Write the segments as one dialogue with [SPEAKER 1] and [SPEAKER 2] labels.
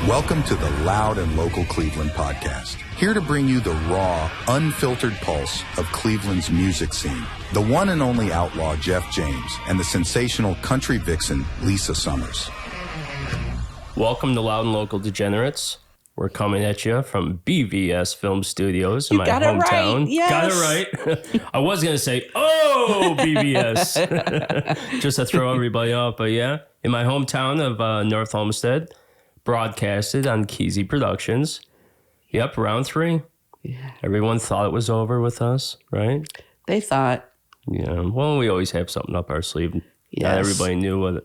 [SPEAKER 1] Welcome to the Loud and Local Cleveland podcast. Here to bring you the raw, unfiltered pulse of Cleveland's music scene. The one and only outlaw Jeff James and the sensational country vixen Lisa Summers.
[SPEAKER 2] Welcome to Loud and Local Degenerates. We're coming at you from BVS Film Studios in my hometown.
[SPEAKER 3] Right. Yes.
[SPEAKER 2] Got it right. I was going to say, oh, BVS. Just to throw everybody off. But yeah, in my hometown of North Olmsted, broadcasted on Keezy Productions. Yep, round 3.
[SPEAKER 3] Yeah.
[SPEAKER 2] Everyone thought it was over with us, right?
[SPEAKER 3] They thought.
[SPEAKER 2] Yeah, well, we always have something up our sleeve.
[SPEAKER 3] Yes.
[SPEAKER 2] Not everybody knew what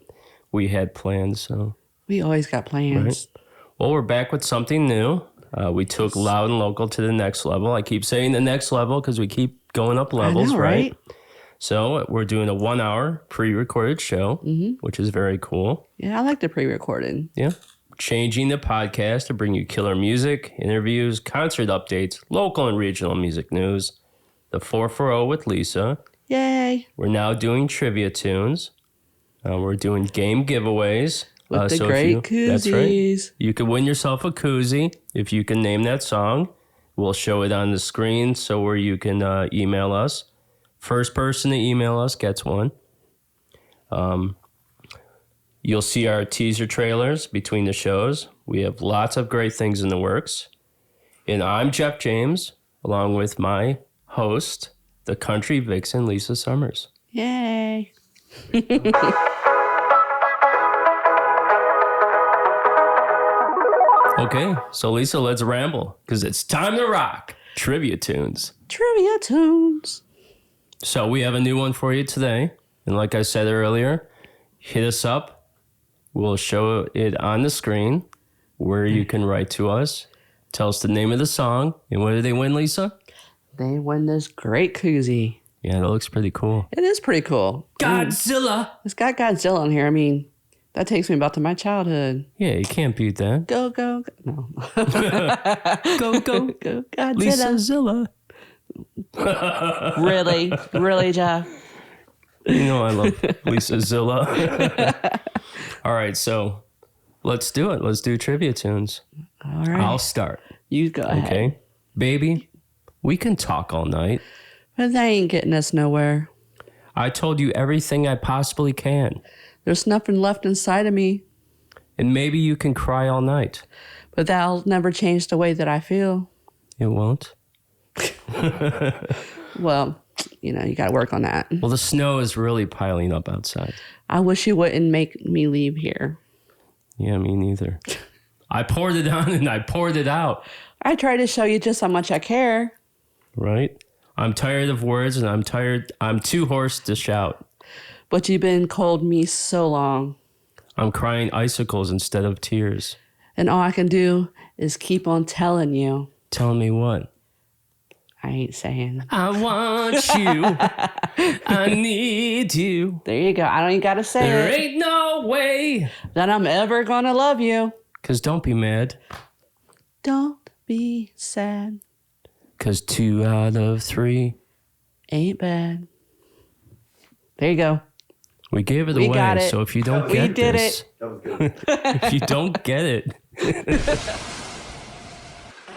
[SPEAKER 2] we had planned, so.
[SPEAKER 3] We always got plans.
[SPEAKER 2] Right. Well, we're back with something new. We took Loud and Local to the next level. I keep saying the next level because we keep going up levels,
[SPEAKER 3] I know, right?
[SPEAKER 2] So we're doing a 1-hour pre-recorded show, which is very cool.
[SPEAKER 3] Yeah, I like the pre-recorded.
[SPEAKER 2] Yeah. Changing the podcast to bring you killer music, interviews, concert updates, local and regional music news. The 440 with Lisa.
[SPEAKER 3] Yay.
[SPEAKER 2] We're now doing trivia tunes. We're doing game giveaways.
[SPEAKER 3] With the great koozies.
[SPEAKER 2] That's right. You could win yourself a koozie if you can name that song. We'll show it on the screen so where you can email us. First person to email us gets one. You'll see our teaser trailers between the shows. We have lots of great things in the works. And I'm Jeff James, along with my host, the country vixen, Lisa Summers.
[SPEAKER 3] Yay.
[SPEAKER 2] Okay, so Lisa, let's ramble, because it's time to rock. Trivia tunes.
[SPEAKER 3] Trivia tunes.
[SPEAKER 2] So we have a new one for you today. And like I said earlier, hit us up. We'll show it on the screen where you can write to us. Tell us the name of the song. And what did they win, Lisa?
[SPEAKER 3] They win this great koozie.
[SPEAKER 2] Yeah, that looks pretty cool.
[SPEAKER 3] It is pretty cool.
[SPEAKER 2] Godzilla.
[SPEAKER 3] It's got Godzilla on here. I mean, that takes me back to my childhood.
[SPEAKER 2] Yeah, you can't beat that.
[SPEAKER 3] Go, go, go. No.
[SPEAKER 2] Go, go,
[SPEAKER 3] go, Godzilla.
[SPEAKER 2] Lisa Zilla.
[SPEAKER 3] Really, Jeff?
[SPEAKER 2] You know I love Lisa Zilla. All right, so let's do it. Let's do trivia tunes.
[SPEAKER 3] All right.
[SPEAKER 2] I'll start.
[SPEAKER 3] You go ahead.
[SPEAKER 2] Okay. Baby, we can talk all night.
[SPEAKER 3] But that ain't getting us nowhere.
[SPEAKER 2] I told you everything I possibly can.
[SPEAKER 3] There's nothing left inside of me.
[SPEAKER 2] And maybe you can cry all night.
[SPEAKER 3] But that'll never change the way that I feel.
[SPEAKER 2] It won't?
[SPEAKER 3] Well, you got to work on that.
[SPEAKER 2] Well, the snow is really piling up outside.
[SPEAKER 3] I wish you wouldn't make me leave here.
[SPEAKER 2] Yeah, me neither. I poured it on and I poured it out.
[SPEAKER 3] I try to show you just how much I care.
[SPEAKER 2] Right? I'm tired of words and I'm too hoarse to shout.
[SPEAKER 3] But you've been cold me so long.
[SPEAKER 2] I'm crying icicles instead of tears.
[SPEAKER 3] And all I can do is keep on telling you.
[SPEAKER 2] Telling me what?
[SPEAKER 3] I ain't saying.
[SPEAKER 2] I want you. I need you.
[SPEAKER 3] There you go. I don't even got to say
[SPEAKER 2] There
[SPEAKER 3] it.
[SPEAKER 2] ain't no way
[SPEAKER 3] That I'm ever going to love you.
[SPEAKER 2] 'Cause don't be mad.
[SPEAKER 3] Don't be sad.
[SPEAKER 2] 'Cause 2 out of 3
[SPEAKER 3] ain't bad. There you go.
[SPEAKER 2] We gave it
[SPEAKER 3] We
[SPEAKER 2] away.
[SPEAKER 3] got it.
[SPEAKER 2] So if you don't
[SPEAKER 3] We
[SPEAKER 2] get
[SPEAKER 3] did
[SPEAKER 2] this,
[SPEAKER 3] it.
[SPEAKER 4] That was good.
[SPEAKER 2] if you don't get it,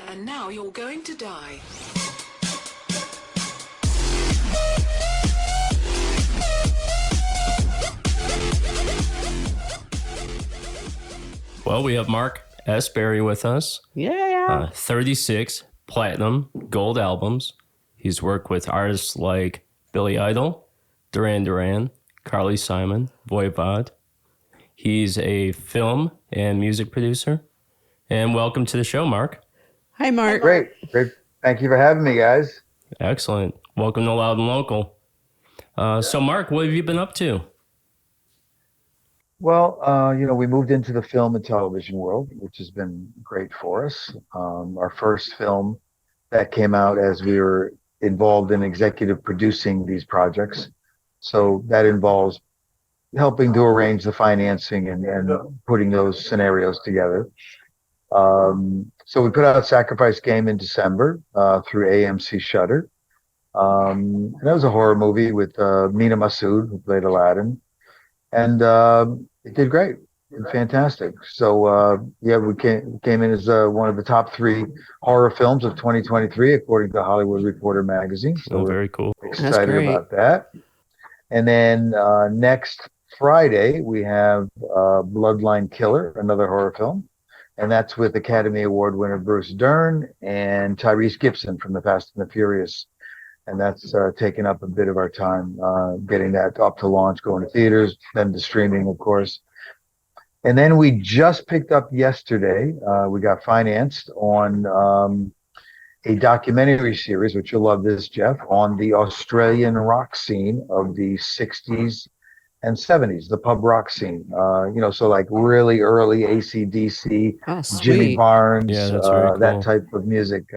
[SPEAKER 5] And now you're going to die.
[SPEAKER 2] well, we have Mark S. Berry with us.
[SPEAKER 3] Yeah.
[SPEAKER 2] 36 platinum gold albums. He's worked with artists like Billy Idol, Duran, Carly Simon, Voivod. He's a film and music producer. And welcome to the show, Mark.
[SPEAKER 3] Hi, Mark.
[SPEAKER 4] Great. Thank you for having me, guys.
[SPEAKER 2] Excellent. Welcome to Loud and Local. So, Mark, what have you been up to?
[SPEAKER 4] Well, we moved into the film and television world, which has been great for us. Our first film that came out as we were involved in executive producing these projects. So that involves helping to arrange the financing and putting those scenarios together. So we put out Sacrifice Game in December through AMC Shudder. And that was a horror movie with Mina Masood, who played Aladdin. And it did great. Fantastic. So yeah, we came in as one of the top 3 horror films of 2023, according to Hollywood Reporter magazine. So
[SPEAKER 2] Oh,
[SPEAKER 4] we're
[SPEAKER 2] very cool.
[SPEAKER 3] That's
[SPEAKER 4] excited
[SPEAKER 3] great.
[SPEAKER 4] about that. And then next Friday we have Bloodline Killer, another horror film, and that's with Academy Award winner Bruce Dern and Tyrese Gibson from The Fast and the Furious. And that's taken up a bit of our time getting that up to launch, going to theaters, then to streaming, of course. And then we just picked up yesterday, we got financed on a documentary series, which you'll love this, Jeff, on the Australian rock scene of the 60s and 70s, the pub rock scene. So like really early AC/DC,
[SPEAKER 3] Oh,
[SPEAKER 4] Jimmy
[SPEAKER 3] sweet.
[SPEAKER 2] Yeah,
[SPEAKER 4] Barnes,
[SPEAKER 2] that's very
[SPEAKER 4] that
[SPEAKER 2] cool.
[SPEAKER 4] type of music.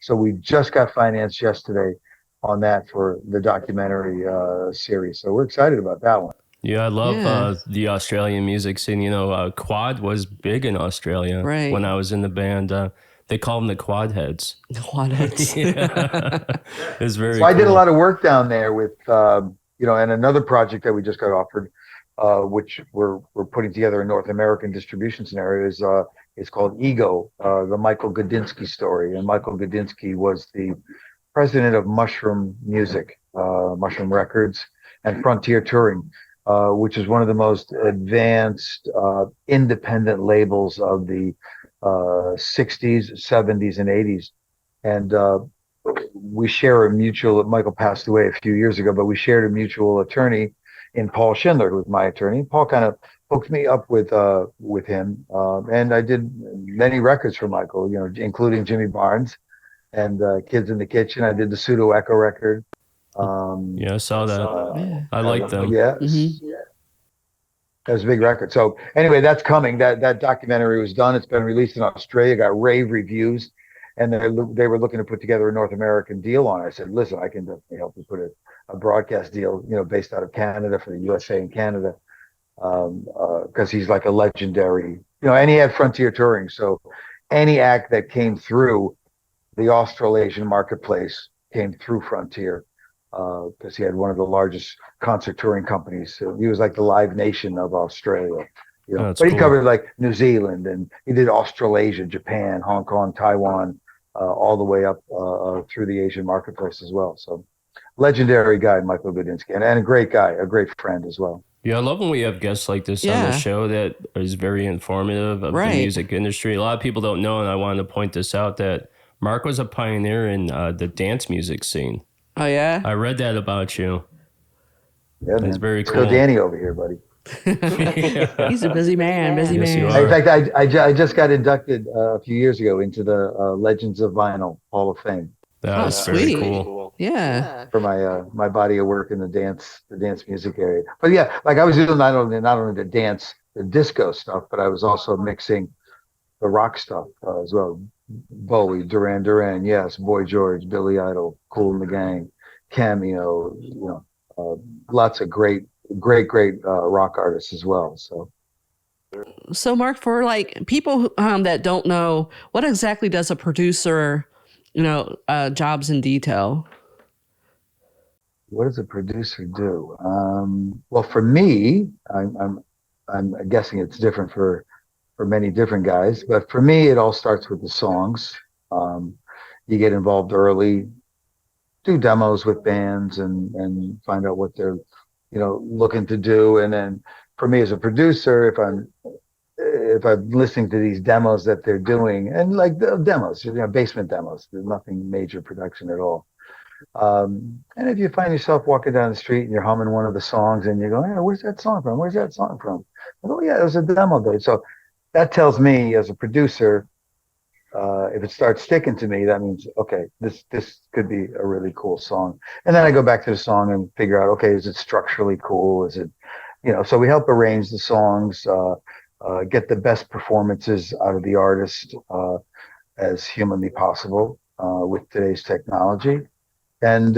[SPEAKER 4] So we just got financed yesterday on that for the documentary series. So we're excited about that one.
[SPEAKER 2] Yeah, I love
[SPEAKER 3] Yeah.
[SPEAKER 2] the Australian music scene. Quad was big in Australia
[SPEAKER 3] Right.
[SPEAKER 2] when I was in the band. They call them the Quad Heads.
[SPEAKER 3] What?
[SPEAKER 2] Yeah, it's very
[SPEAKER 4] So I did a
[SPEAKER 2] cool.
[SPEAKER 4] lot of work down there with, and another project that we just got offered, which we're putting together a North American distribution scenario is called Ego, the Michael Gudinski story. And Michael Gudinski was the president of Mushroom Music, Mushroom Records, and Frontier Touring, which is one of the most advanced independent labels of the 60s, 70s, and 80s. And we share a mutual. Michael passed away a few years ago, but we shared a mutual attorney in Paul Schindler, who was my attorney. Paul kind of hooked me up with him, and I did many records for Michael, including Jimmy Barnes and Kids in the Kitchen. I did the Pseudo Echo record.
[SPEAKER 2] Yeah, I saw that.
[SPEAKER 3] Yeah.
[SPEAKER 2] I like them.
[SPEAKER 4] Yeah, that was a big record. So anyway, that's coming. That documentary was done. It's been released in Australia, got rave reviews, and they were looking to put together a North American deal on it. I said, listen, I can definitely help you put a broadcast deal, based out of Canada for the USA and Canada, because he's like a legendary, and he had Frontier Touring. So any act that came through the Australasian marketplace came through Frontier, because he had one of the largest concert touring companies. So he was like the Live Nation of Australia.
[SPEAKER 2] That's
[SPEAKER 4] But he
[SPEAKER 2] cool.
[SPEAKER 4] covered like New Zealand, and he did Australasia, Japan, Hong Kong, Taiwan, all the way up through the Asian marketplace as well. So legendary guy, Michael Gudinski, and a great guy, a great friend as well.
[SPEAKER 2] Yeah, I love when we have guests like this on the
[SPEAKER 3] Yeah.
[SPEAKER 2] show that is very informative of the
[SPEAKER 3] Right.
[SPEAKER 2] music industry. A lot of people don't know, and I wanted to point this out, that Mark was a pioneer in the dance music scene.
[SPEAKER 3] Oh, yeah?
[SPEAKER 2] I read that about you.
[SPEAKER 4] Yeah, man.
[SPEAKER 2] It's very
[SPEAKER 4] Let's
[SPEAKER 2] cool.
[SPEAKER 4] go Danny over here, buddy.
[SPEAKER 3] He's a busy man, busy
[SPEAKER 2] Yes, you
[SPEAKER 3] man.
[SPEAKER 2] are.
[SPEAKER 4] In fact, I just got inducted a few years ago into the Legends of Vinyl Hall of Fame
[SPEAKER 2] That
[SPEAKER 3] Oh,
[SPEAKER 2] is very
[SPEAKER 3] sweet.
[SPEAKER 2] cool.
[SPEAKER 3] Yeah.
[SPEAKER 4] for my body of work in the dance music area. But yeah, like I was doing not only the disco stuff, but I was also mixing the rock stuff as well. Bowie, Duran, yes, Boy George, Billy Idol, Kool and the Gang, Cameo, lots of great rock artists as well.
[SPEAKER 3] So, Mark, for like people that don't know, what exactly does a producer, jobs in detail?
[SPEAKER 4] What does a producer do? Well, for me, I'm guessing it's different for many different guys, but for me, it all starts with the songs. You get involved early, do demos with bands, and find out what they're looking to do. And then for me as a producer, if I'm listening to these demos that they're doing, and like the demos, basement demos, there's nothing major production at all. And if you find yourself walking down the street and you're humming one of the songs and you go, hey, where's that song from? Where's that song from? I go, yeah, it was a demo, babe. So that tells me as a producer, if it starts sticking to me, that means, okay, this could be a really cool song. And then I go back to the song and figure out, okay, is it structurally cool? Is it, so we help arrange the songs, get the best performances out of the artist as humanly possible with today's technology. And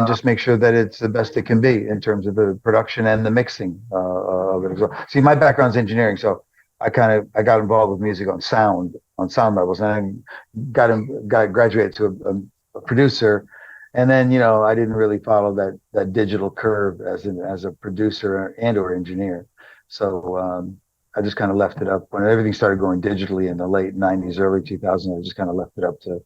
[SPEAKER 4] just make sure that it's the best it can be in terms of the production and the mixing of it as well. See, my background's engineering, so I got involved with music on sound levels, and I got graduated to a producer, and then I didn't really follow that digital curve as a producer and or engineer. So I just kind of left it up when everything started going digitally in the late 90s, early 2000s. I just kind of left it up to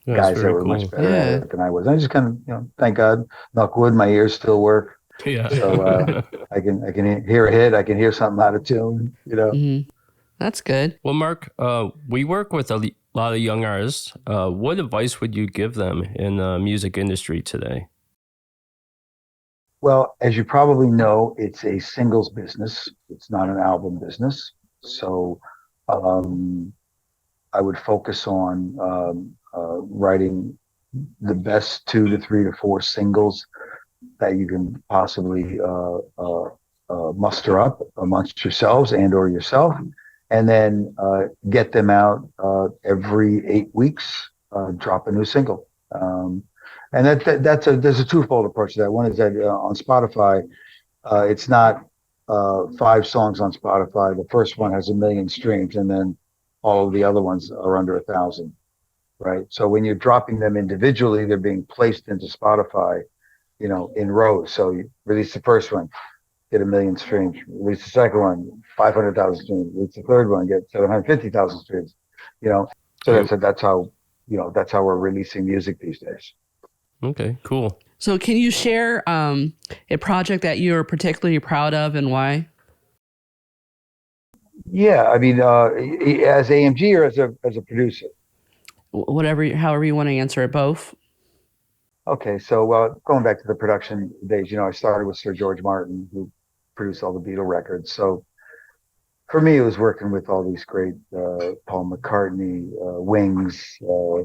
[SPEAKER 2] That's
[SPEAKER 4] guys that
[SPEAKER 2] very
[SPEAKER 4] were much
[SPEAKER 2] cool.
[SPEAKER 4] better at it than I was. I just kind of, thank God, knock wood, my ears still work.
[SPEAKER 2] Yeah.
[SPEAKER 4] So I can hear a hit, I can hear something out of tune,
[SPEAKER 3] Mhm. That's good.
[SPEAKER 2] Well, Mark, we work with a lot of young artists. What advice would you give them in the music industry today?
[SPEAKER 4] Well, as you probably know, it's a singles business. It's not an album business. So um, I would focus on writing the best 2 to 3 to 4 singles that you can possibly muster up amongst yourselves and or yourself, and then get them out every 8 weeks. Drop a new single, and there's a twofold approach to that. One is that on Spotify, it's not 5 songs on Spotify. The first one has 1 million streams, and then all of the other ones are under 1,000. Right. So when you're dropping them individually, they're being placed into Spotify, in rows. So you release the first one, get 1 million streams. Release the second one, 500,000 streams. Release the third one, get 750,000 streams. So that's how we're releasing music these days.
[SPEAKER 2] Okay, cool.
[SPEAKER 3] So can you share a project that you're particularly proud of and why?
[SPEAKER 4] Yeah, I mean, as AMG or as a producer.
[SPEAKER 3] However you want to answer it, both.
[SPEAKER 4] Okay, so going back to the production days, I started with Sir George Martin, who produced all the Beatle records. So for me, it was working with all these great Paul McCartney, Wings,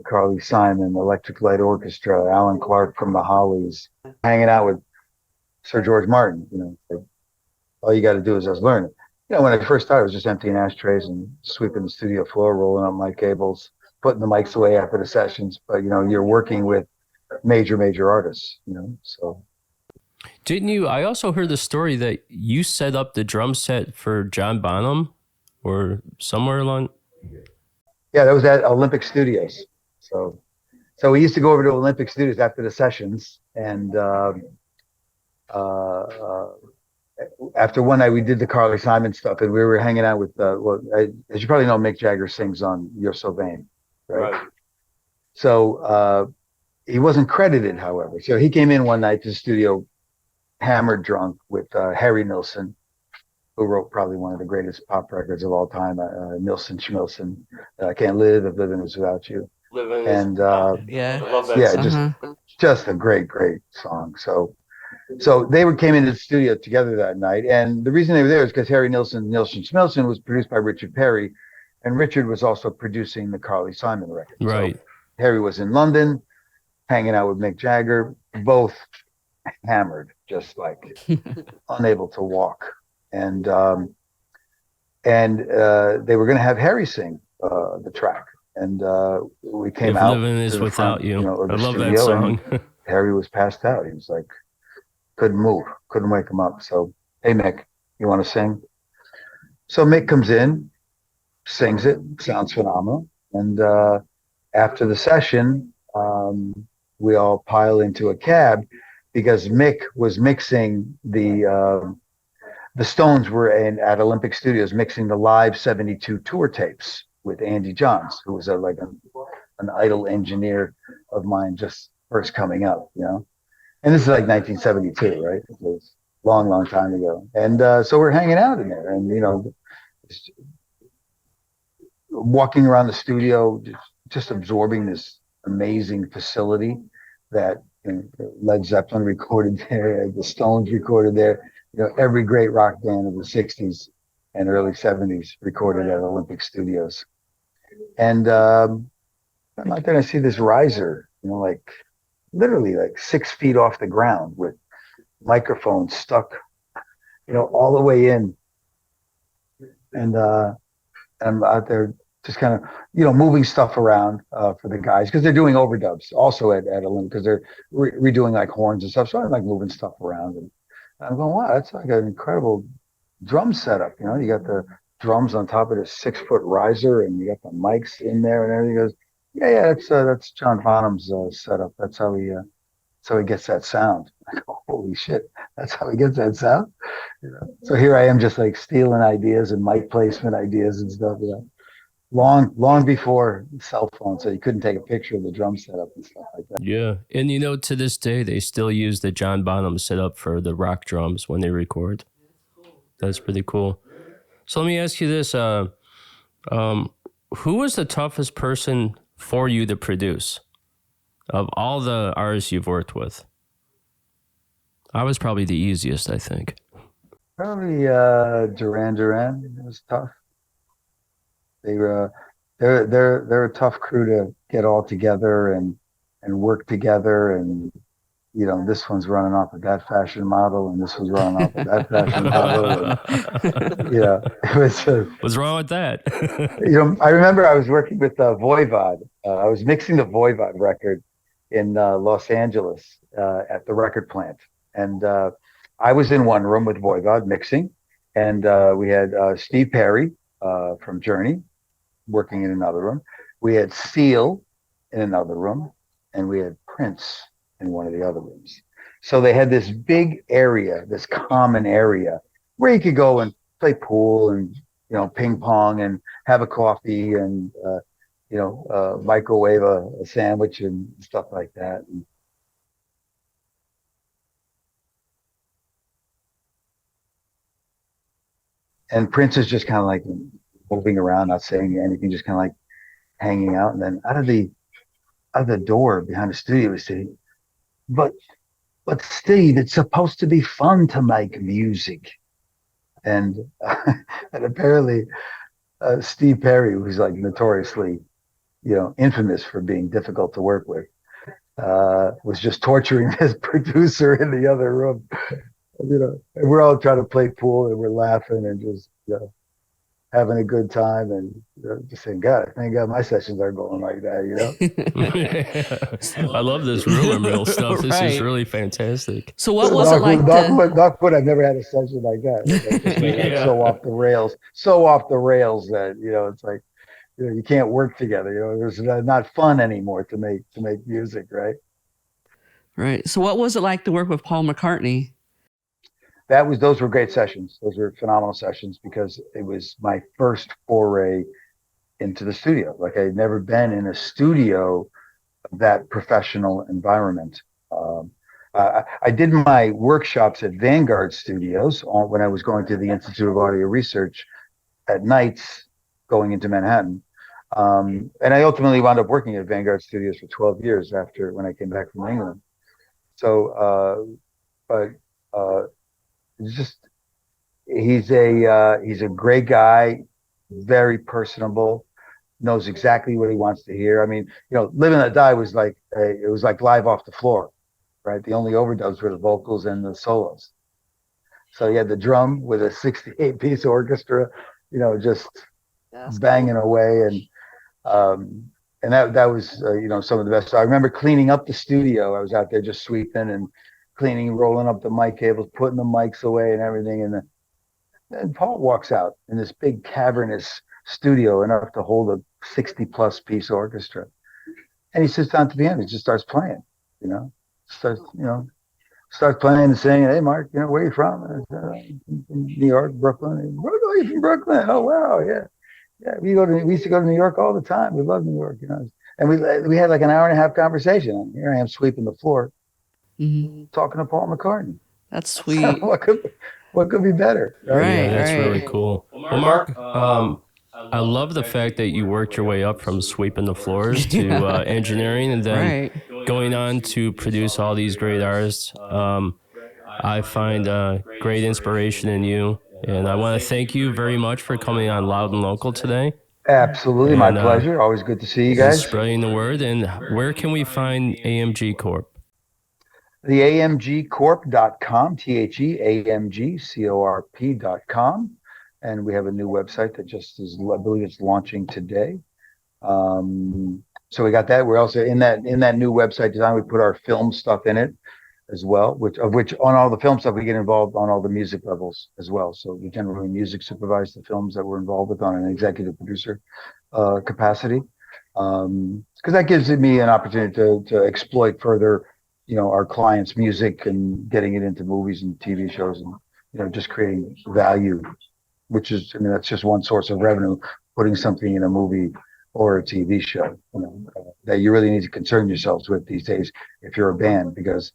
[SPEAKER 4] Carly Simon, Electric Light Orchestra, Alan Clark from the Hollies, hanging out with Sir George Martin. Like, all you got to do is just learn it. When I first started, it was just emptying ashtrays and sweeping the studio floor, rolling up my cables, putting the mics away after the sessions. But you're working with major artists. So.
[SPEAKER 2] Didn't you? I also heard the story that you set up the drum set for John Bonham or somewhere along.
[SPEAKER 4] Yeah, that was at Olympic Studios. So we used to go over to Olympic Studios after the sessions, and after one night we did the Carly Simon stuff, and we were hanging out with as you probably know, Mick Jagger sings on "You're So Vain," right? So he wasn't credited, however. So he came in one night to the studio, hammered drunk, with Harry Nilsson, who wrote probably one of the greatest pop records of all time, Nilsson Schmilsson, Can't Live If Living Is Without You. And
[SPEAKER 3] Yeah.
[SPEAKER 2] I love that
[SPEAKER 4] yeah,
[SPEAKER 2] song.
[SPEAKER 4] just a great song. So they came into the studio together that night, and the reason they were there is because Harry Nilsson Schmilsson was produced by Richard Perry, and Richard was also producing the Carly Simon record.
[SPEAKER 2] Right.
[SPEAKER 4] So Harry was in London, hanging out with Mick Jagger, both hammered, just like unable to walk, and they were going to have Harry sing the track, and we came
[SPEAKER 2] If
[SPEAKER 4] out.
[SPEAKER 2] Living Is
[SPEAKER 4] to the
[SPEAKER 2] Without
[SPEAKER 4] front,
[SPEAKER 2] You.
[SPEAKER 4] of
[SPEAKER 2] I
[SPEAKER 4] the
[SPEAKER 2] love that
[SPEAKER 4] studio,
[SPEAKER 2] song.
[SPEAKER 4] and Harry was passed out. He was like, couldn't move, couldn't wake him up. So, hey Mick, you want to sing? So Mick comes in, sings it, sounds phenomenal, and after the session, we all pile into a cab because Mick was mixing the Stones were at Olympic Studios mixing the live '72 tour tapes with Andy Johns, who was an idol engineer of mine, just first coming up, And this is like 1972, right? It was a long time ago. And so we're hanging out in there, and walking around the studio, just absorbing this amazing facility that Led Zeppelin recorded there, the Stones recorded there, every great rock band of the 60s and early 70s recorded at Olympic Studios. And I'm out there and I see this riser, like literally like 6 feet off the ground with microphones stuck, all the way in. And I'm out there just kind of, moving stuff around for the guys because they're doing overdubs also at Olympic, because they're redoing like horns and stuff. So I'm like moving stuff around, and I'm going, wow, that's like an incredible drum setup. You got the drums on top of this 6-foot riser, and you got the mics in there and everything. He goes, yeah, that's John Bonham's setup. That's how so he gets that sound. I go, holy shit, that's how he gets that sound. You know? So here I am, just like stealing ideas and mic placement ideas and stuff. You know, long before cell phone, so you couldn't take a picture of the drum setup and stuff like that.
[SPEAKER 2] Yeah. And to this day, they still use the John Bonham setup for the rock drums when they record. That's pretty cool. So let me ask you this. Who was the toughest person for you to produce of all the artists you've worked with? I was probably the easiest, I think.
[SPEAKER 4] Probably Duran. It was tough. They're a tough crew to get all together and work together, and you know, this one's running off of that fashion model and this one's running off of that fashion model, and you know, it was
[SPEAKER 2] What's wrong with that?
[SPEAKER 4] you know, I remember I was working with Voivod. I was mixing the Voivod record in Los Angeles at the record plant, and I was in one room with Voivod mixing, and we had Steve Perry from Journey working in another room. We had Seal in another room, and we had Prince in one of the other rooms. So they had this big area, this common area where you could go and play pool and, you know, ping pong and have a coffee and, you know, microwave a sandwich and stuff like that. And Prince is just kind of like moving around, not saying anything, just kind of like hanging out. And then out of the door behind the studio, we say, but Steve, it's supposed to be fun to make music. And and apparently Steve Perry, who's like notoriously, you know, infamous for being difficult to work with, was just torturing his producer in the other room. You know, and we're all trying to play pool and we're laughing and just, you know, having a good time, and you know, just saying, God, thank God my sessions aren't going like that, you know?
[SPEAKER 2] I love this rumor mill stuff. This is
[SPEAKER 3] Right.
[SPEAKER 2] really fantastic.
[SPEAKER 3] So what was it like to...
[SPEAKER 4] Knockwood, I've never had a session like that. Like, so off the rails that, you know, it's like, you know, you can't work together. You know, it's not fun anymore to make music, right?
[SPEAKER 3] Right. So what was it like to work with Paul McCartney?
[SPEAKER 4] Those were great sessions. Those were phenomenal sessions because it was my first foray into the studio. Like, I had never been in a studio of that professional environment. I did my workshops at Vanguard Studios when I was going to the Institute of Audio Research at nights going into Manhattan. And I ultimately wound up working at Vanguard Studios for 12 years after when I came back from England. So, it's just, he's a great guy, very personable, knows exactly what he wants to hear. I mean, you know, Live and Let Die was like, it was like live off the floor, right? The only overdubs were the vocals and the solos. So you had the drum with a 68-piece orchestra, you know, just banging away. And that was, you know, some of the best. So I remember cleaning up the studio. I was out there just sweeping and cleaning, rolling up the mic cables, putting the mics away and everything. And then Paul walks out in this big cavernous studio, enough to hold a 60+ piece orchestra. And he sits down at the piano, he just starts playing, you know, starts playing and saying, hey, Mark, you know, where are you from? From New York, Brooklyn. Oh, you're from Brooklyn? Oh, wow, yeah. Yeah, we used to go to New York all the time. We love New York, you know. And we had like an hour and a half conversation. And here I am sweeping the floor, talking to Paul McCartney.
[SPEAKER 3] That's sweet.
[SPEAKER 4] what could be better?
[SPEAKER 3] Right,
[SPEAKER 2] Yeah, that's
[SPEAKER 3] right.
[SPEAKER 2] really cool. Well, Mark, I love the fact that you worked your way up from sweeping the floors to engineering and then going on to produce all these great artists. I find great inspiration in you. And I want to thank you very much for coming on Loud and Local today.
[SPEAKER 4] Absolutely, my pleasure. Always good to see you guys.
[SPEAKER 2] Spreading the word. And where can we find AMG Corp?
[SPEAKER 4] The AMGcorp.com, TheAMGcorp.com. And we have a new website that just is, I believe it's launching today. So we got that. We're also in that new website design, we put our film stuff in it as well, which on all the film stuff, we get involved on all the music levels as well. So we generally music supervise the films that we're involved with on an executive producer capacity. Because that gives me an opportunity to exploit further, our clients' music and getting it into movies and TV shows, and just creating value, which is, that's just one source of revenue, putting something in a movie or a TV show, that you really need to concern yourselves with these days if you're a band, because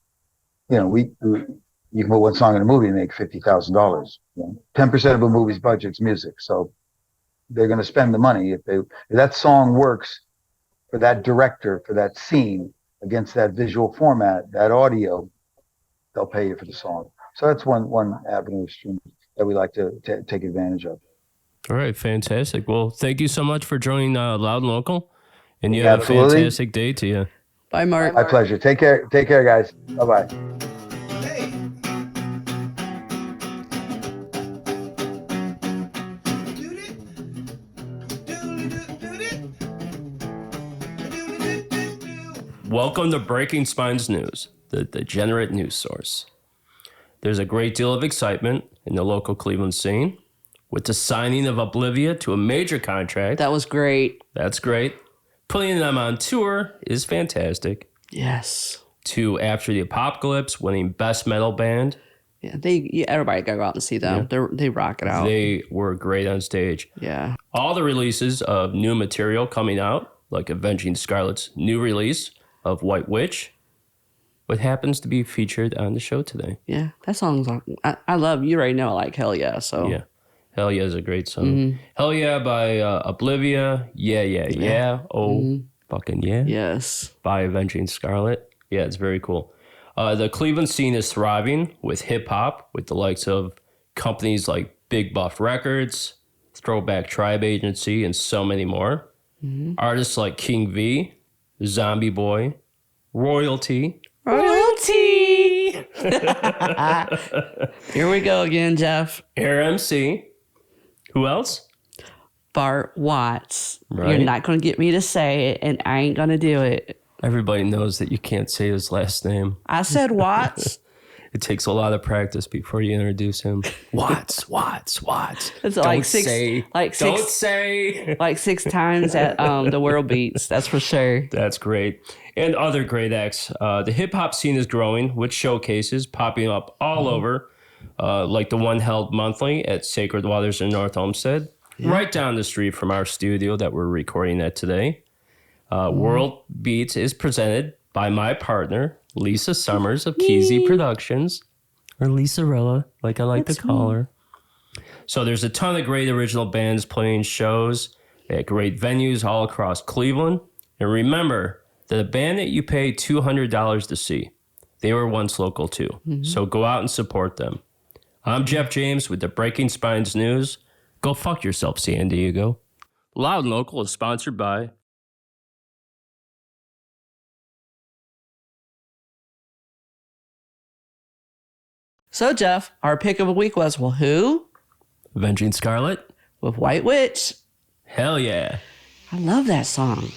[SPEAKER 4] you can put one song in a movie and make $50,000. 10% of a movie's budget's music, so they're going to spend the money if that song works for that director, for that scene, against that visual format, that audio, they'll pay you for the song. So that's one avenue stream that we like to take advantage of.
[SPEAKER 2] All right, fantastic. Well, thank you so much for joining Loud and Local, and you have
[SPEAKER 4] Absolutely.
[SPEAKER 2] a fantastic day to you.
[SPEAKER 3] Bye, Mark.
[SPEAKER 4] My pleasure. Take care, guys. Bye-bye.
[SPEAKER 2] Welcome to Breaking Spines News, the degenerate news source. There's a great deal of excitement in the local Cleveland scene with the signing of Oblivia to a major contract.
[SPEAKER 3] That was great.
[SPEAKER 2] That's great. Putting them on tour is fantastic.
[SPEAKER 3] Yes.
[SPEAKER 2] To After the Apocalypse, winning Best Metal Band.
[SPEAKER 3] Yeah, everybody gotta go out and see them.
[SPEAKER 2] Yeah.
[SPEAKER 3] They rock it out.
[SPEAKER 2] They were great on stage.
[SPEAKER 3] Yeah.
[SPEAKER 2] All the releases of new material coming out, like Avenging Scarlet's new release of White Witch, what happens to be featured on the show today.
[SPEAKER 3] Yeah, that song's I love. You already know I like Hell Yeah. So
[SPEAKER 2] Yeah, Hell Yeah is a great song. Hell Yeah by Oblivia. Yeah. Oh, fucking yeah.
[SPEAKER 3] yes.
[SPEAKER 2] By Avenging Scarlet. Yeah, it's very cool. The Cleveland scene is thriving with hip hop, with the likes of companies like Big Buff Records, Throwback Tribe Agency, and so many more. Artists like King V, Zombie Boy, Royalty.
[SPEAKER 3] Here we go again, Jeff.
[SPEAKER 2] Air MC. Who else?
[SPEAKER 3] Bart Watts.
[SPEAKER 2] Right.
[SPEAKER 3] You're not going to get me to say it, and I ain't going to do it.
[SPEAKER 2] Everybody knows that you can't say his last name.
[SPEAKER 3] I said Watts.
[SPEAKER 2] It takes a lot of practice before you introduce him. Watts.
[SPEAKER 3] It's
[SPEAKER 2] Don't
[SPEAKER 3] like six,
[SPEAKER 2] say.
[SPEAKER 3] like
[SPEAKER 2] Don't
[SPEAKER 3] six,
[SPEAKER 2] say.
[SPEAKER 3] like 6 times at the World Beats. That's for sure.
[SPEAKER 2] That's great. And other great acts. The hip-hop scene is growing with showcases popping up all over, like the one held monthly at Sacred Waters in North Olmsted, right down the street from our studio that we're recording at today. World Beats is presented by my partner, Lisa Summers of Keezy Productions, or Lisa-rella, like I like to call her. So there's a ton of great original bands playing shows at great venues all across Cleveland. And remember that a band that you pay $200 to see, they were once local too. So go out and support them. I'm Jeff James with the Breaking Spines News. Go fuck yourself, San Diego. Loud and Local is sponsored by...
[SPEAKER 3] So, Jeff, our pick of the week was, well, who?
[SPEAKER 2] Avenging Scarlet.
[SPEAKER 3] With White Witch.
[SPEAKER 2] Hell yeah.
[SPEAKER 3] I love that song.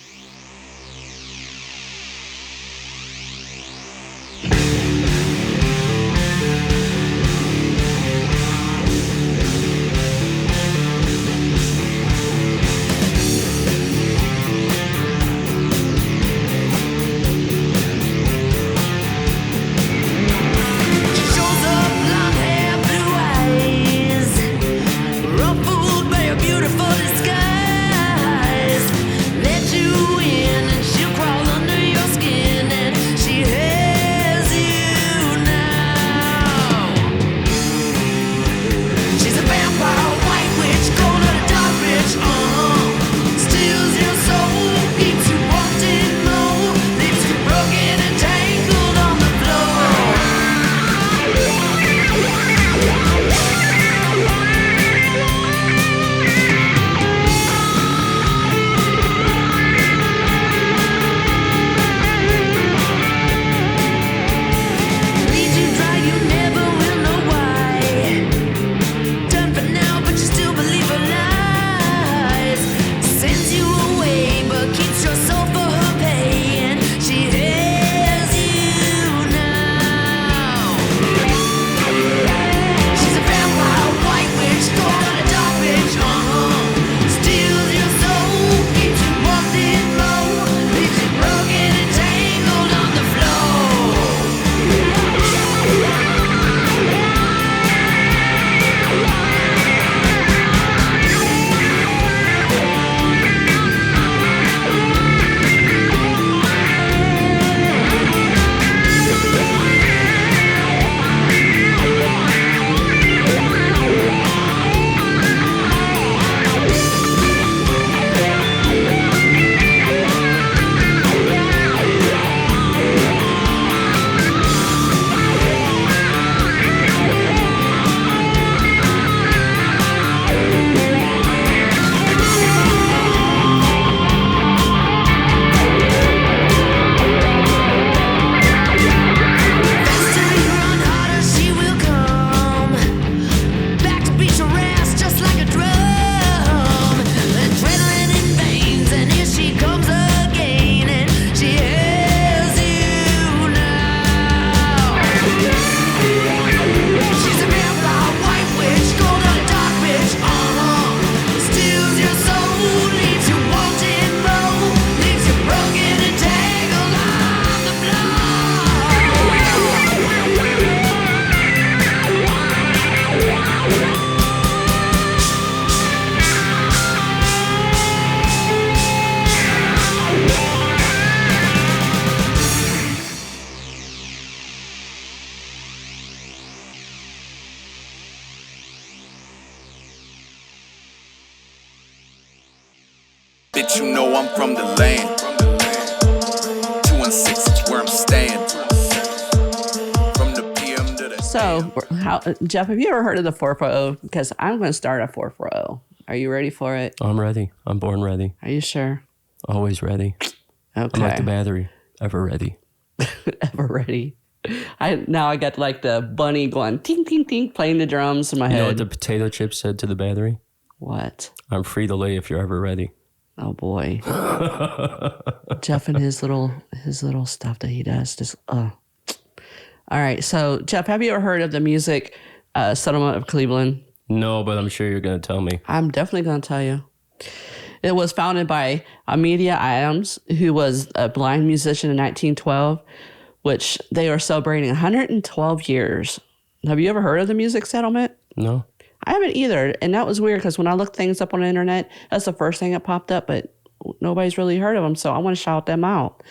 [SPEAKER 6] Beautiful disguise. Let you you know I'm from the land. 216 is where I'm staying. From the PM to the
[SPEAKER 3] So, Jeff, have you ever heard of the 440? Because I'm going to start a 440. Are you ready for it?
[SPEAKER 2] I'm ready. I'm born ready.
[SPEAKER 3] Are you sure?
[SPEAKER 2] Always ready.
[SPEAKER 3] Okay.
[SPEAKER 2] I'm like the battery. Ever ready.
[SPEAKER 3] Ever ready. I got like the bunny going ting ting ting playing the drums in my
[SPEAKER 2] You know
[SPEAKER 3] head.
[SPEAKER 2] what the potato chip said to the battery?
[SPEAKER 3] What?
[SPEAKER 2] I'm free to lay if you're ever ready.
[SPEAKER 3] Oh boy. Jeff and his little stuff that he does. Just All right. So Jeff, have you ever heard of the music settlement of Cleveland?
[SPEAKER 2] No, but I'm sure you're going to tell me.
[SPEAKER 3] I'm definitely going to tell you. It was founded by Amelia Adams, who was a blind musician in 1912, which they are celebrating 112 years. Have you ever heard of the music settlement?
[SPEAKER 2] No.
[SPEAKER 3] I haven't either. And that was weird because when I looked things up on the internet, that's the first thing that popped up, but nobody's really heard of them. So I want to shout them out.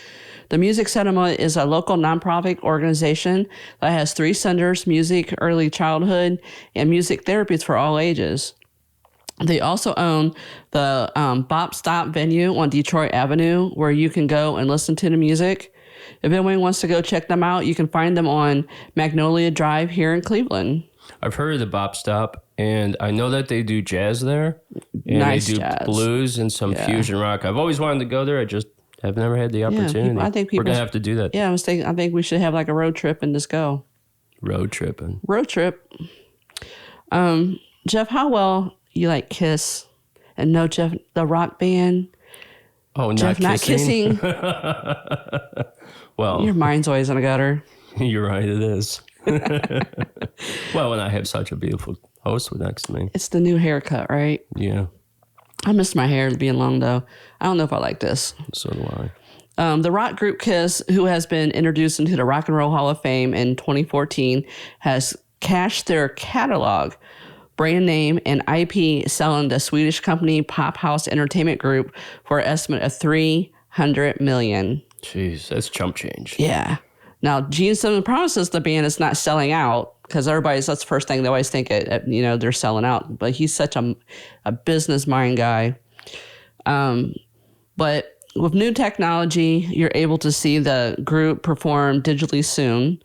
[SPEAKER 3] The Music Settlement is a local nonprofit organization that has 3 centers: music, early childhood, and music therapies for all ages. They also own the Bop Stop venue on Detroit Avenue, where you can go and listen to the music. If anyone wants to go check them out, you can find them on Magnolia Drive here in Cleveland.
[SPEAKER 2] I've heard of the Bop Stop, and I know that they do jazz there. And
[SPEAKER 3] Nice
[SPEAKER 2] they do
[SPEAKER 3] jazz.
[SPEAKER 2] blues and some fusion rock. I've always wanted to go there. I just have never had the opportunity.
[SPEAKER 3] I think
[SPEAKER 2] We're going
[SPEAKER 3] people-
[SPEAKER 2] to have to do that.
[SPEAKER 3] Yeah, I think we should have like a road trip and just go.
[SPEAKER 2] Road tripping.
[SPEAKER 3] Road trip. Jeff, how well you like Kiss? And no, Jeff, the rock band.
[SPEAKER 2] Oh,
[SPEAKER 3] Jeff, not kissing.
[SPEAKER 2] Well,
[SPEAKER 3] Your mind's always in a gutter.
[SPEAKER 2] you're right, it is. Well, when I have such a beautiful host next to me.
[SPEAKER 3] It's the new haircut, right?
[SPEAKER 2] Yeah,
[SPEAKER 3] I miss my hair being long, though. I don't know if I like this.
[SPEAKER 2] so do I.
[SPEAKER 3] The rock group Kiss, who has been introduced into the Rock and Roll Hall of Fame in 2014, has cashed their catalog, brand name, and IP selling the Swedish company Pop House Entertainment Group for an estimate of $300 million.
[SPEAKER 2] Jeez, that's chump change.
[SPEAKER 3] Yeah. Now, Gene Simmons promises the band is not selling out because that's the first thing they always think they're selling out. But he's such a business mind guy. But with new technology, you're able to see the group perform digitally soon.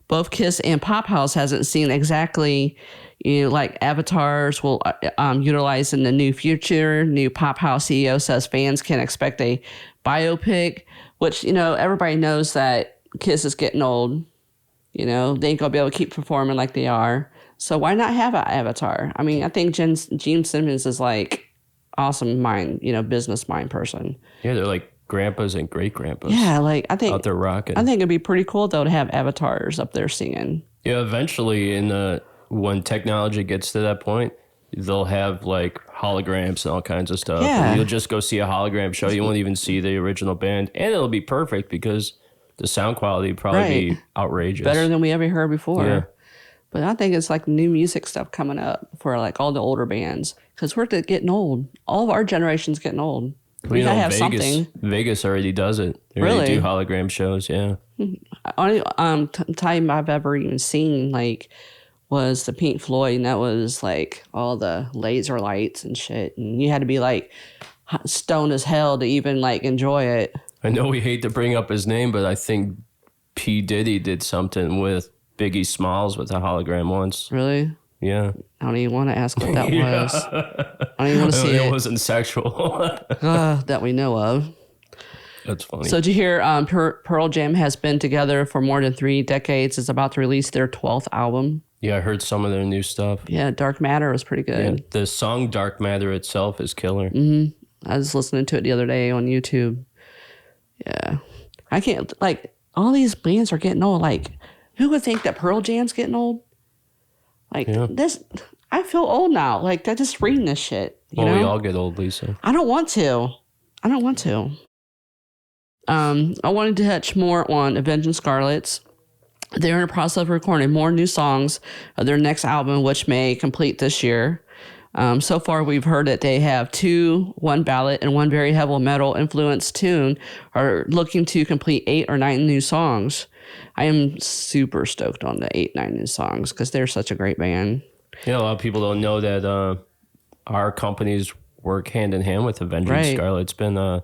[SPEAKER 3] Both Kiss and Pop House hasn't seen exactly, like avatars will utilize in the new future. New Pop House CEO says fans can expect a biopic, which, everybody knows that Kiss is getting old. They ain't going to be able to keep performing like they are. So why not have an avatar? I mean, I think Gene Simmons is like awesome mind, business mind person.
[SPEAKER 2] Yeah, they're like grandpas and great grandpas.
[SPEAKER 3] Yeah, like I think
[SPEAKER 2] out there rocking.
[SPEAKER 3] I think it'd be pretty cool though to have avatars up there singing.
[SPEAKER 2] Yeah, eventually, when technology gets to that point, they'll have like holograms and all kinds of stuff.
[SPEAKER 3] Yeah.
[SPEAKER 2] And you'll just go see a hologram show. You won't even see the original band, and it'll be perfect because the sound quality would probably be outrageous.
[SPEAKER 3] Better than we ever heard before.
[SPEAKER 2] Yeah.
[SPEAKER 3] But I think it's like new music stuff coming up for like all the older bands because we're getting old. All of our generation's getting old.
[SPEAKER 2] Well,
[SPEAKER 3] We gotta have
[SPEAKER 2] Vegas,
[SPEAKER 3] something.
[SPEAKER 2] Vegas already does it. They
[SPEAKER 3] Really?
[SPEAKER 2] already do hologram shows. Yeah.
[SPEAKER 3] Only time I've ever even seen like was the Pink Floyd, and that was like all the laser lights and shit, and you had to be like stoned as hell to even like enjoy it.
[SPEAKER 2] I know we hate to bring up his name, but I think P. Diddy did something with Biggie Smalls with a hologram once.
[SPEAKER 3] Really?
[SPEAKER 2] Yeah.
[SPEAKER 3] I don't even want to ask what that
[SPEAKER 2] Yeah.
[SPEAKER 3] was. I don't even want to see
[SPEAKER 2] It
[SPEAKER 3] it.
[SPEAKER 2] wasn't sexual.
[SPEAKER 3] That we know of.
[SPEAKER 2] That's funny.
[SPEAKER 3] So did you hear Pearl Jam has been together for more than 3 decades, is about to release their 12th album.
[SPEAKER 2] Yeah, I heard some of their new stuff.
[SPEAKER 3] Yeah, Dark Matter was pretty good.
[SPEAKER 2] Yeah, the song Dark Matter itself is killer.
[SPEAKER 3] I was listening to it the other day on YouTube. Yeah. I can't, like, all these bands are getting old. Like, who would think that Pearl Jam's getting old? Like, this, I feel old now. Like, I'm just reading this shit. You know?
[SPEAKER 2] We all get old, Lisa.
[SPEAKER 3] I don't want to. I wanted to touch more on Avenging Scarlets. They're in the process of recording more new songs of their next album, which may complete this year. So far, we've heard that they have 2, 1 ballad, and 1 very heavy metal influenced tune, are looking to complete 8 or 9 new songs. I am super stoked on the 8, 9 new songs because they're such a great band.
[SPEAKER 2] Yeah, a lot of people don't know that our company's work hand in hand with Avenging
[SPEAKER 3] Right.
[SPEAKER 2] Scarlet. It's been a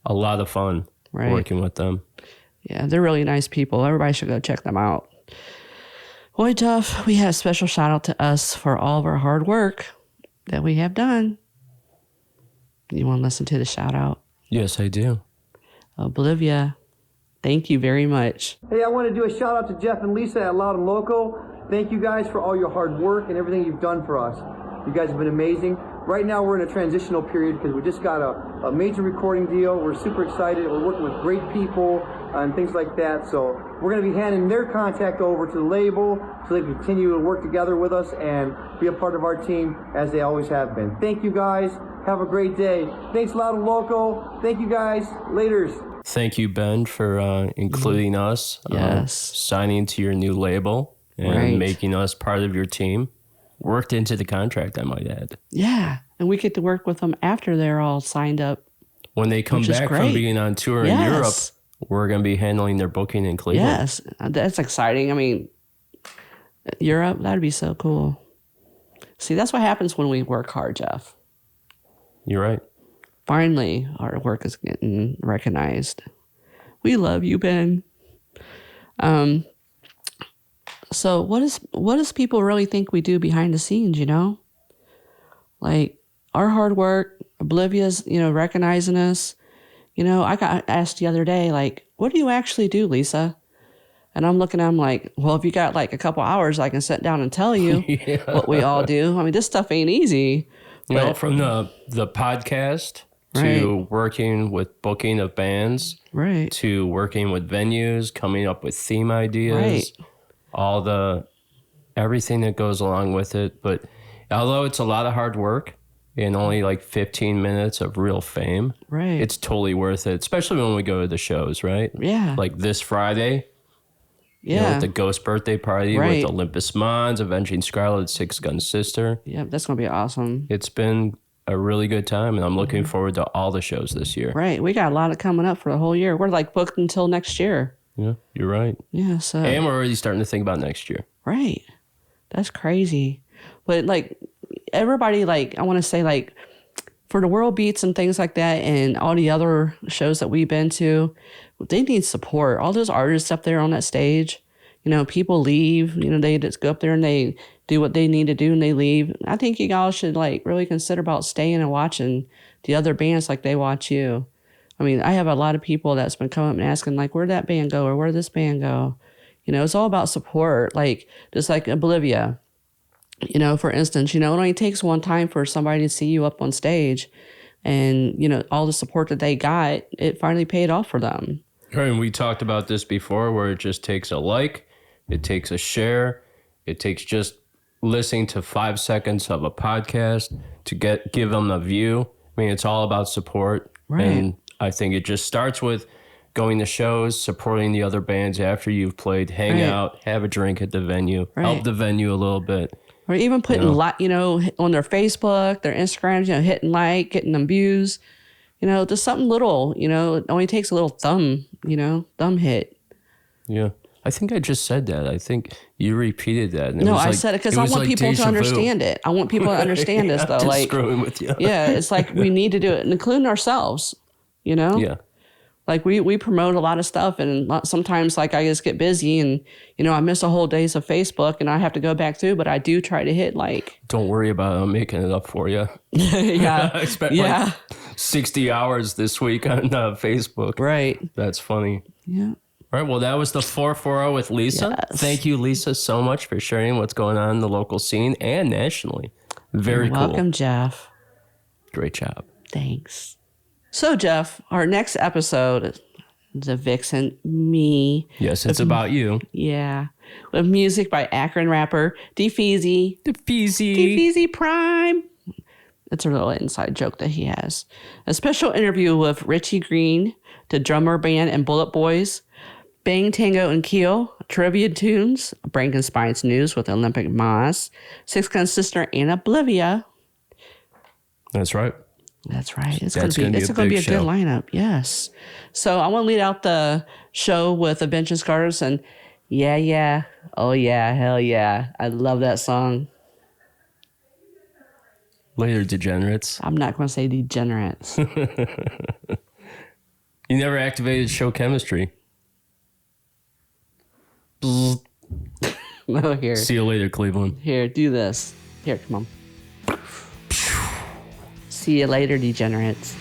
[SPEAKER 2] lot of fun
[SPEAKER 3] Right.
[SPEAKER 2] working with them.
[SPEAKER 3] Yeah, they're really nice people. Everybody should go check them out. Boy, Jeff, we have a special shout out to us for all of our hard work that we have done. You want to listen to the shout out?
[SPEAKER 2] Yes, I do.
[SPEAKER 3] Olivia, thank you very much.
[SPEAKER 7] Hey, I want to do a shout out to Jeff and Lisa at Loud and Local. Thank you guys for all your hard work and everything you've done for us. You guys have been amazing. Right now we're in a transitional period because we just got a major recording deal. We're super excited. We're working with great people and things like that. So we're going to be handing their contact over to the label so they can continue to work together with us and be a part of our team as they always have been. Thank you guys. Have a great day. Thanks, Loud and Local. Thank you guys. Laters.
[SPEAKER 2] Thank you, Ben, for including us,
[SPEAKER 3] Yes.
[SPEAKER 2] signing to your new label, and
[SPEAKER 3] Right.
[SPEAKER 2] making us part of your team. Worked into the contract, I might add.
[SPEAKER 3] Yeah, and we get to work with them after they're all signed up.
[SPEAKER 2] When they come
[SPEAKER 3] Which is
[SPEAKER 2] back from
[SPEAKER 3] great.
[SPEAKER 2] being on tour in
[SPEAKER 3] Yes.
[SPEAKER 2] Europe, we're going to be handling their booking in Cleveland.
[SPEAKER 3] Yes, that's exciting. I mean, Europe, that'd be so cool. See, that's what happens when we work hard, Jeff.
[SPEAKER 2] You're right.
[SPEAKER 3] Finally, our work is getting recognized. We love you, Ben. So what does people really think we do behind the scenes, you know? Like our hard work, Oblivia's, recognizing us. I got asked the other day, like, what do you actually do, Lisa? And I'm looking at him like, well, if you got like a couple hours, I can sit down and tell you what we all do. I mean, this stuff ain't easy.
[SPEAKER 2] From the podcast to
[SPEAKER 3] Right.
[SPEAKER 2] working with booking of bands,
[SPEAKER 3] Right.
[SPEAKER 2] to working with venues, coming up with theme ideas,
[SPEAKER 3] Right.
[SPEAKER 2] everything that goes along with it. But although it's a lot of hard work and only like 15 minutes of real fame,
[SPEAKER 3] Right.
[SPEAKER 2] it's totally worth it, especially when we go to the shows, right?
[SPEAKER 3] Yeah.
[SPEAKER 2] Like this Friday,
[SPEAKER 3] Yeah.
[SPEAKER 2] with the Ghost birthday party
[SPEAKER 3] Right.
[SPEAKER 2] with Olympus Mons, Avenging Scarlet, Six Gun Sister.
[SPEAKER 3] Yeah, that's going to be awesome.
[SPEAKER 2] It's been a really good time, and I'm looking forward to all the shows this year.
[SPEAKER 3] Right. We got a lot of coming up for the whole year. We're like booked until next year.
[SPEAKER 2] Yeah, you're right.
[SPEAKER 3] Yeah. So,
[SPEAKER 2] And we're already starting to think about next year.
[SPEAKER 3] right. That's crazy. But like everybody, like, I want to say, like, for the World Beats and things like that and all the other shows that we've been to, they need support. All those artists up there on that stage, people leave, they just go up there and they do what they need to do and they leave. I think you all should like really consider about staying and watching the other bands like they watch you. I mean, I have a lot of people that's been coming up and asking like, where'd that band go or where'd this band go? It's all about support. Like just like Oblivia, for instance, it only takes one time for somebody to see you up on stage and, all the support that they got, it finally paid off for them.
[SPEAKER 2] Right, and we talked about this before, where it just takes a like, it takes a share, it takes just listening to 5 seconds of a podcast to give them a view. I mean, it's all about support.
[SPEAKER 3] Right.
[SPEAKER 2] And I think it just starts with going to shows, supporting the other bands after you've played, hang
[SPEAKER 3] Right.
[SPEAKER 2] out, have a drink at the venue,
[SPEAKER 3] Right.
[SPEAKER 2] help the venue a little bit.
[SPEAKER 3] Or even putting, on their Facebook, their Instagrams, hitting like, getting them views, just something little, it only takes a little thumb hit.
[SPEAKER 2] Yeah. I think I just said that. I think you repeated that. And
[SPEAKER 3] No, I said it because I want people to understand it. I want people to understand this, though.
[SPEAKER 2] Just
[SPEAKER 3] Like,
[SPEAKER 2] screwing with you.
[SPEAKER 3] yeah, it's like we need to do it, including ourselves,
[SPEAKER 2] Yeah.
[SPEAKER 3] Like we promote a lot of stuff and sometimes like I just get busy and, I miss a whole days of Facebook and I have to go back through, but I do try to hit like.
[SPEAKER 2] Don't worry about it. I'm making it up for you.
[SPEAKER 3] Yeah.
[SPEAKER 2] I spent
[SPEAKER 3] Yeah.
[SPEAKER 2] like 60 hours this week on Facebook.
[SPEAKER 3] Right.
[SPEAKER 2] That's funny.
[SPEAKER 3] Yeah.
[SPEAKER 2] All right. Well, that was the 440 with Lisa.
[SPEAKER 3] Yes.
[SPEAKER 2] Thank you, Lisa, so much for sharing what's going on in the local scene and nationally. Very
[SPEAKER 3] You're
[SPEAKER 2] cool.
[SPEAKER 3] welcome, Jeff.
[SPEAKER 2] Great job.
[SPEAKER 3] Thanks. So, Jeff, our next episode, the Vixen, me.
[SPEAKER 2] Yes, it's about you.
[SPEAKER 3] Yeah. With music by Akron rapper DeFeezy. DeFeezy Prime. It's a little inside joke that he has. A special interview with Richie Green, the drummer band and Bullet Boys. Bang Tango and Keel, trivia tunes, Frankenstein's news with Olympic Moss, Six Gun Sister, and Oblivia.
[SPEAKER 2] That's right.
[SPEAKER 3] That's right. It's
[SPEAKER 2] That's
[SPEAKER 3] going to be a
[SPEAKER 2] big
[SPEAKER 3] good
[SPEAKER 2] show.
[SPEAKER 3] lineup. Yes. So I want to lead out the show with Avenging Scars and yeah, yeah. Oh, yeah. Hell yeah. I love that song.
[SPEAKER 2] Later, degenerates.
[SPEAKER 3] I'm not going to say degenerates.
[SPEAKER 2] You never activated show chemistry.
[SPEAKER 3] No, here.
[SPEAKER 2] See you later, Cleveland.
[SPEAKER 3] Here, do this. Here, come on. See you later, degenerates.